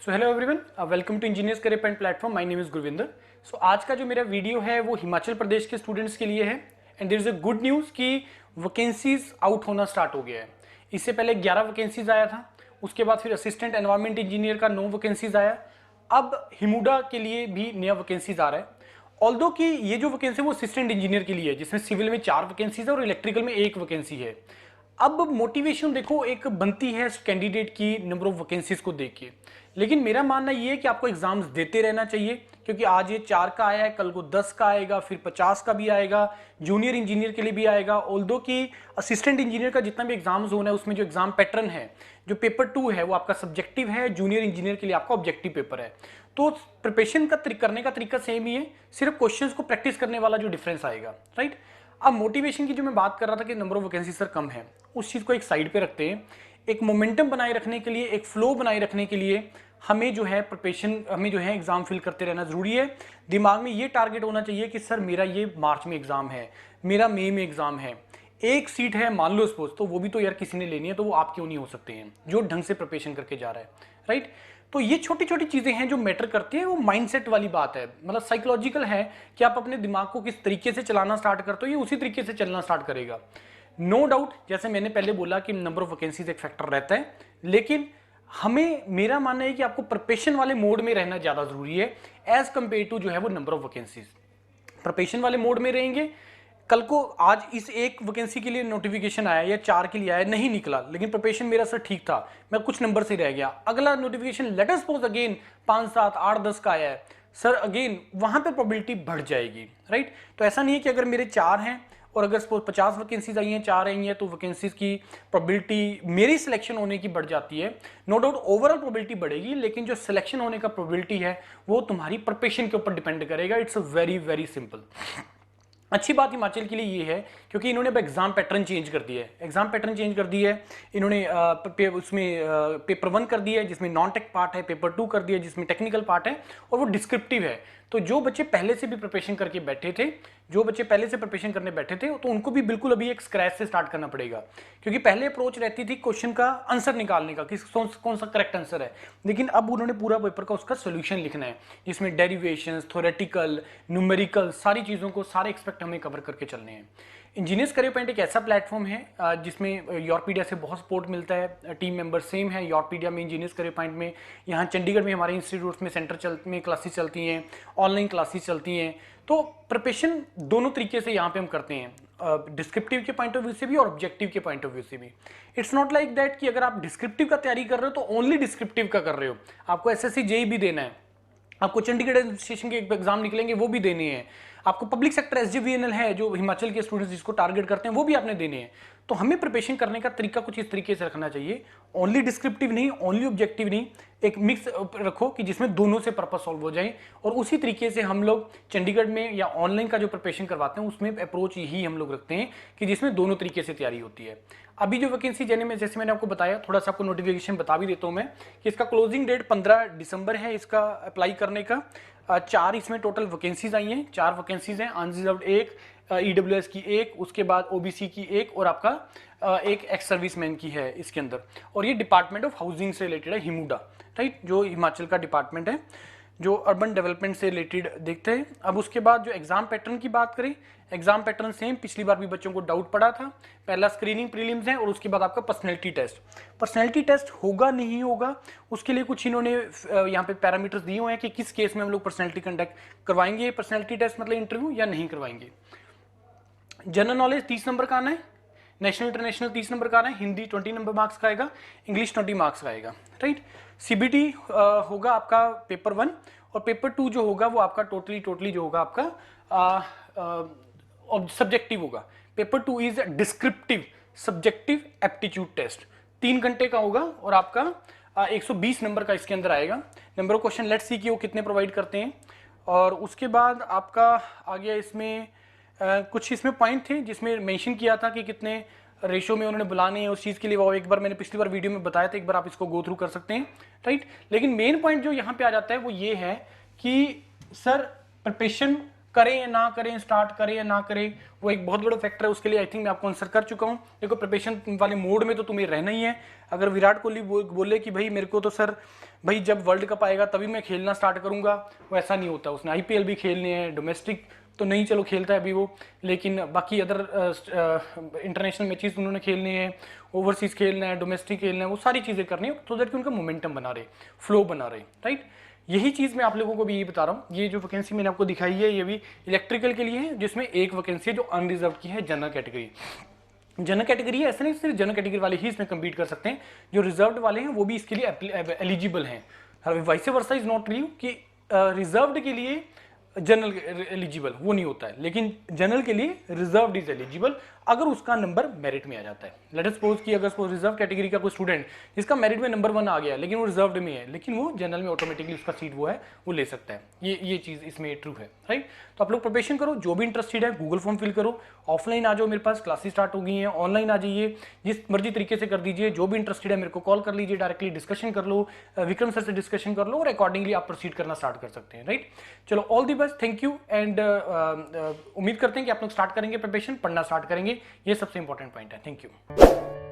So hello everyone, welcome to engineers career point platform. My name is Gurvinder. So आज का जो मेरा video है वो हिमाचल प्रदेश के स्टूडेंट्स के लिए है and there is a good news कि वैकेंसीज आउट होना स्टार्ट हो गया है। इससे पहले 11 वैकेंसीज आया था, उसके बाद फिर असिस्टेंट एनवायरमेंट इंजीनियर का 9 वैकेंसीज आया, अब हिमुडा के लिए भी नया वैकेंसीज आ रहा है। ऑल्दो कि ये जो वैकेंसी वो असिस्टेंट इंजीनियर के लिए है, जिसमें सिविल में 4 वैकेंसीज है और इलेक्ट्रिकल में 1 वैकेंसी है। अब मोटिवेशन देखो एक बनती है कैंडिडेट की नंबर ऑफ वैकेंसीज को देख के, लेकिन मेरा मानना ये है कि आपको एग्जाम्स देते रहना चाहिए, क्योंकि आज ये 4 का आया है, कल को 10 का आएगा, फिर 50 का भी आएगा, जूनियर इंजीनियर के लिए भी आएगा। ऑल्दो कि असिस्टेंट इंजीनियर का जितना भी एग्जाम्स होना है उसमें जो एग्जाम पैटर्न है, जो पेपर 2 है वो आपका सब्जेक्टिव है, जूनियर इंजीनियर के लिए आपका ऑब्जेक्टिव पेपर है। तो प्रिपरेशन का करने का तरीका सेम ही है, सिर्फ क्वेश्चंस को प्रैक्टिस करने वाला जो डिफरेंस आएगा, राइट। अब मोटिवेशन की जो मैं बात कर रहा था कि नंबर ऑफ वैकेंसी सर कम है, उस चीज़ को एक साइड पे रखते हैं। एक मोमेंटम बनाए रखने के लिए, एक फ्लो बनाए रखने के लिए हमें जो है प्रिपरेशन, हमें जो है एग्जाम फिल करते रहना जरूरी है। दिमाग में ये टारगेट होना चाहिए कि सर मेरा ये मार्च में एग्जाम है, मेरा मई में एग्जाम है, एक सीट है मान लो सपोज, तो वो भी तो यार किसी ने लेनी है, तो वो आप क्यों नहीं हो सकते हैं जो ढंग से प्रिपरेशन करके जा रहा है, राइट। तो ये छोटी छोटी चीजें हैं जो मैटर करती हैं, वो माइंडसेट वाली बात है, मतलब साइकोलॉजिकल है कि आप अपने दिमाग को किस तरीके से चलाना स्टार्ट करते हो, ये उसी तरीके से चलना स्टार्ट करेगा। नो डाउट, जैसे मैंने पहले बोला कि नंबर ऑफ वैकेंसीज एक फैक्टर रहता है, लेकिन हमें, मेरा मानना है कि आपको प्रिपरेशन वाले मोड में रहना ज्यादा जरूरी है एज कंपेयर टू जो है वो नंबर ऑफ वैकेंसीज। प्रिपरेशन वाले मोड में रहेंगे, कल को आज इस एक वैकेंसी के लिए नोटिफिकेशन आया या 4 के लिए आया, नहीं निकला, लेकिन प्रिपरेशन मेरा सर ठीक था, मैं कुछ नंबर से रह गया, अगला notification let us suppose again 5, 7, 8, 10 का आया है सर, अगेन वहां पे प्रोबेबिलिटी बढ़ जाएगी, राइट। तो ऐसा नहीं है कि अगर मेरे 4 हैं और अगर सपोज 50 वैकेंसीज आई हैं, 4 आई हैं, तो वैकेंसीज की प्रोबेबिलिटी मेरी सिलेक्शन होने की बढ़ जाती है। नो डाउट ओवरऑल प्रोबेबिलिटी बढ़ेगी, लेकिन जो सिलेक्शन होने का प्रोबेबिलिटी है वो तुम्हारी प्रिपरेशन के ऊपर डिपेंड करेगा। It's a very very simple. अच्छी बात हिमाचल के लिए ये है क्योंकि इन्होंने अब एग्जाम पैटर्न चेंज कर दिया है, एग्जाम पैटर्न चेंज कर दिया है इन्होंने। उसमें पेपर 1 कर दिया है जिसमें नॉन टेक पार्ट है, पेपर 2 कर दिया है जिसमें टेक्निकल पार्ट है, और वो डिस्क्रिप्टिव है। तो जो बच्चे पहले से भी प्रिपरेशन करके बैठे थे, जो बच्चे पहले से प्रिपरेशन करने बैठे थे, तो उनको भी बिल्कुल अभी एक स्क्रैच से स्टार्ट करना पड़ेगा, क्योंकि पहले अप्रोच रहती थी क्वेश्चन का आंसर निकालने का कि कौन सा करेक्ट आंसर है, लेकिन अब उन्होंने पूरा पेपर का उसका सोल्यूशन लिखना है, जिसमें डेरिवेशंस, थ्योरेटिकल, न्यूमेरिकल, सारी चीज़ों को, सारे एक्सपेक्ट हमें कवर करके चलने हैं। इंजीनियर्स करियर पॉइंट एक ऐसा प्लेटफॉर्म है जिसमें योरपीडिया से बहुत सपोर्ट मिलता है, टीम मेंबर सेम है योरपीडिया में, इंजीनियर्स करियर पॉइंट में। यहाँ चंडीगढ़ में हमारे इंस्टीट्यूट में सेंटर में क्लासेस चलती हैं, ऑनलाइन क्लासेस चलती हैं। तो प्रिपरेशन दोनों तरीके से यहाँ पे हम करते हैं, डिस्क्रिप्टिव के पॉइंट ऑफ व्यू से भी और ऑब्जेक्टिव के पॉइंट ऑफ व्यू से भी। इट्स नॉट लाइक दैट कि अगर आप डिस्क्रिप्टिव का तैयारी कर रहे हो तो ओनली डिस्क्रिप्टिव का कर रहे हो, आपको एसएससी जेईई भी देना है, आपको चंडीगढ़ एडमिनिस्ट्रेशन के एग्जाम निकलेंगे वो भी देने हैं, आपको पब्लिक सेक्टर एसजीवीएनएल है जो हिमाचल के स्टूडेंट्स जिसको टारगेट करते हैं वो भी आपने देने हैं। तो हमें प्रिपरेशन करने का तरीका कुछ इस तरीके से रखना चाहिए, ओनली डिस्क्रिप्टिव नहीं, ओनली ऑब्जेक्टिव नहीं, एक मिक्स रखो कि जिसमें दोनों से पर्पस सॉल्व हो जाए। और उसी तरीके से हम लोग चंडीगढ़ में या ऑनलाइन का जो प्रिपरेशन करवाते हैं उसमें अप्रोच यही हम लोग रखते हैं कि जिसमें दोनों तरीके से तैयारी होती है। अभी जो वैकेंसी जाने में, जैसे मैंने आपको बताया, थोड़ा सा आपको नोटिफिकेशन बता भी देता हूँ मैं कि इसका क्लोजिंग डेट 15 दिसंबर है इसका अप्लाई करने का। 4 इसमें टोटल वैकेंसीज आई हैं, 4 वैकेंसीज हैं, अनरिजर्व्ड 1, ईडब्ल्यूएस की 1, उसके बाद ओबीसी की 1 और आपका एक एक्स सर्विसमैन की है इसके अंदर। और ये डिपार्टमेंट ऑफ हाउसिंग से रिलेटेड है, हिमुडा, राइट, जो हिमाचल का डिपार्टमेंट है जो अर्बन डेवलपमेंट से रिलेटेड देखते हैं। अब उसके बाद जो एग्जाम पैटर्न की बात करें, एग्जाम पैटर्न सेम, पिछली बार भी बच्चों को डाउट पड़ा था, पहला स्क्रीनिंग प्रीलिम्स है और उसके बाद आपका पर्सनैलिटी टेस्ट। पर्सनैलिटी टेस्ट होगा नहीं होगा उसके लिए कुछ इन्होंने यहाँ पे पैरामीटर्स दिए हुए हैं कि किस केस में हम लोग पर्सनैलिटी कंडक्ट करवाएंगे, पर्सनैलिटी टेस्ट मतलब इंटरव्यू, या नहीं करवाएंगे। जनरल नॉलेज 30 नंबर का आना है, नेशनल इंटरनेशनल 30 नंबर का आना है, हिंदी 20 नंबर मार्क्स का आएगा, इंग्लिश 20 मार्क्स का आएगा, राइट। सीबीटी होगा आपका पेपर 1 और पेपर 2 जो होगा वो आपका टोटली जो होगा आपका सब्जेक्टिव होगा। Paper 2 is descriptive subjective aptitude test, 3 घंटे का होगा और आपका 120 नंबर का इसके अंदर आएगा। Number of question let's see कि वो कितने प्रोवाइड करते हैं। और उसके बाद आपका आ गया इसमें कुछ इसमें पॉइंट थे जिसमें मेंशन किया था कि कितने रेशो में उन्होंने बुलाने हैं, उस चीज़ के लिए वो एक बार मैंने पिछली बार वीडियो में बताया था, एक बार आप इसको गो थ्रू कर सकते हैं, राइट। लेकिन मेन पॉइंट जो यहाँ पे आ जाता है वो ये है कि सर प्रिपरेशन करें या ना करें, स्टार्ट करें या ना करें, वो एक बहुत बड़ा फैक्टर है। उसके लिए आई थिंक मैं आपको आंसर कर चुका हूँ। देखो प्रिपरेशन वाले मोड में तो तुम्हें रहना ही है। अगर विराट कोहली बोले कि भाई मेरे को तो सर भाई जब वर्ल्ड कप आएगा तभी मैं खेलना स्टार्ट करूंगा, वो ऐसा नहीं होता। उसने आईपीएल भी खेलने हैं, डोमेस्टिक तो नहीं चलो खेलता है अभी वो, लेकिन बाकी अदर इंटरनेशनल मैचेस उन्होंने खेलने हैं, ओवरसीज खेलना है, डोमेस्टिक खेलना है, वो सारी चीज़ें करनी है सो दैट कि उनका मोमेंटम बना रहे, फ्लो बना रहे, राइट। यही चीज़ मैं आप लोगों को भी ये बता रहा हूँ। ये जो वैकेंसी मैंने आपको दिखाई है ये भी इलेक्ट्रिकल के लिए है, जिसमें एक वैकेंसी है जो अनरिजर्व की है, जनरल कैटेगरी। जनरल कैटेगरी है, ऐसा नहीं सिर्फ जनरल कैटेगरी वाले ही इसमें कम्पीट कर सकते हैं, जो रिजर्व्ड वाले हैं वो भी इसके लिए एलिजिबल हैं। Vice versa is not true कि रिजर्व्ड के लिए जनरल एलिजिबल वो नहीं होता है, लेकिन जनरल के लिए रिजर्व्ड इज एलिजिबल अगर उसका नंबर मेरिट में आ जाता है। लेट अस सपोज कि अगर सपोज रिजर्व कैटेगरी का कोई स्टूडेंट जिसका मेरिट में नंबर 1 आ गया लेकिन वो रिजर्व्ड में है, लेकिन वो जनरल में ऑटोमेटिकली उसका सीट वो है वो ले सकता है। ये चीज़ इसमें ट्रू है, राइट। तो आप लोग प्रिपरेशन करो, जो भी इंटरेस्टेड है गूगल फॉर्म फिल करो, ऑफलाइन आ जाओ, मेरे पास क्लासेस स्टार्ट हो गई हैं, ऑनलाइन आ जाइए, जिस मर्जी तरीके से कर दीजिए। जो भी इंटरेस्टेड है मेरे को कॉल कर लीजिए, डायरेक्टली डिस्कशन कर लो, विक्रम सर से डिस्कशन कर लो और अकॉर्डिंगली आप प्रोसीड करना स्टार्ट कर सकते हैं, राइट। चलो all the best, thank you and उम्मीद करते हैं कि आप लोग स्टार्ट करेंगे प्रिपरेशन, पढ़ना स्टार्ट करेंगे, ये सबसे इंपॉर्टेंट पॉइंट है। Thank you.